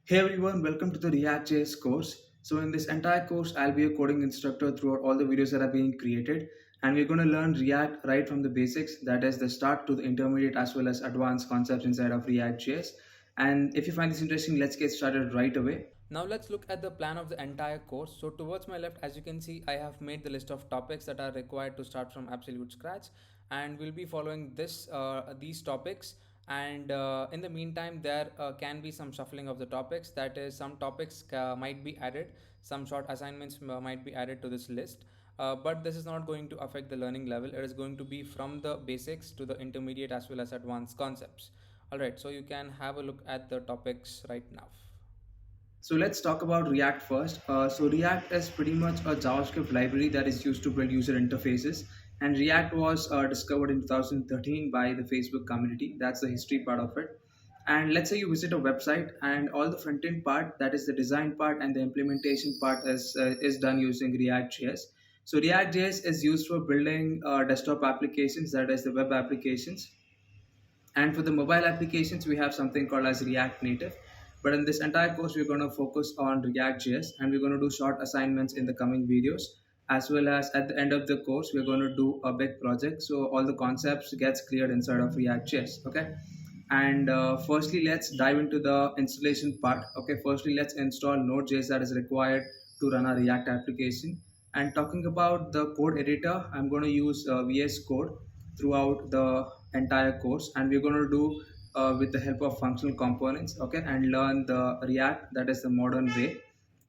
Hey everyone, welcome to the ReactJS course. So in this entire course, I'll be a coding instructor throughout all the videos that are being created, and we're going to learn React right from the basics, that is the start to the intermediate as well as advanced concepts inside of ReactJS. And if you find this interesting, let's get started right away. Now let's look at the plan of the entire course. So towards my left, as you can see, I have made the list of topics that are required to start from absolute scratch, and we'll be following these topics. And in the meantime, there can be some shuffling of the topics. That is, some topics might be added, some short assignments might be added to this list. But this is not going to affect the learning level. It is going to be from the basics to the intermediate as well as advanced concepts. All right, so you can have a look at the topics right now. So let's talk about React first. So React is pretty much a JavaScript library that is used to build user interfaces. And React was discovered in 2013 by the Facebook community. That's the history part of it. And let's say you visit a website, and all the front end part, that is the design part and the implementation part, is done using React.js. So React.js is used for building desktop applications, that is the web applications, and for the mobile applications, we have something called as React Native. But in this entire course, we're going to focus on React.js, and we're going to do short assignments in the coming videos, as well as at the end of the course, we're going to do a big project. So all the concepts gets cleared inside of React.js. Okay. And firstly, let's dive into the installation part. Okay. Firstly, let's install Node.js that is required to run our React application. And talking about the code editor, I'm going to use VS Code throughout the entire course, and we're going to do with the help of functional components, okay, and learn the React, that is the modern way.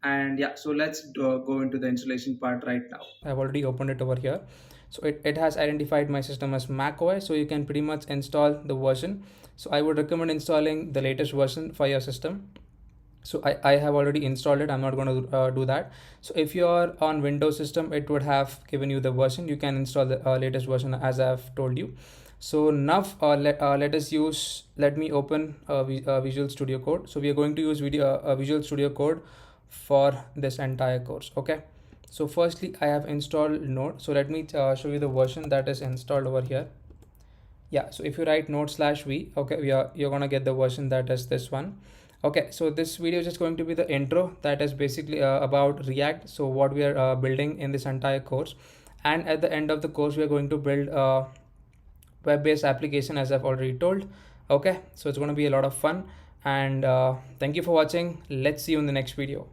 And yeah, so let's go into the installation part right now. I've already opened it over here. So it has identified my system as Mac OS. So you can pretty much install the version. So I would recommend installing the latest version for your system. So I have already installed it. I'm not going to do that. So if you're on Windows system, it would have given you the version. You can install the latest version as I've told you. So now let me open Visual Studio Code. So we are going to use Visual Studio Code for this entire course. Okay. So firstly, I have installed Node. So let me show you the version that is installed over here. Yeah, so if you write node/v, okay, you're gonna get the version that is this one. Okay, so this video is just going to be the intro, that is basically about React, so what we are building in this entire course. And at the end of the course, we are going to build a web-based application, as I've already told. Okay, so it's going to be a lot of fun, and thank you for watching. Let's see you in the next video.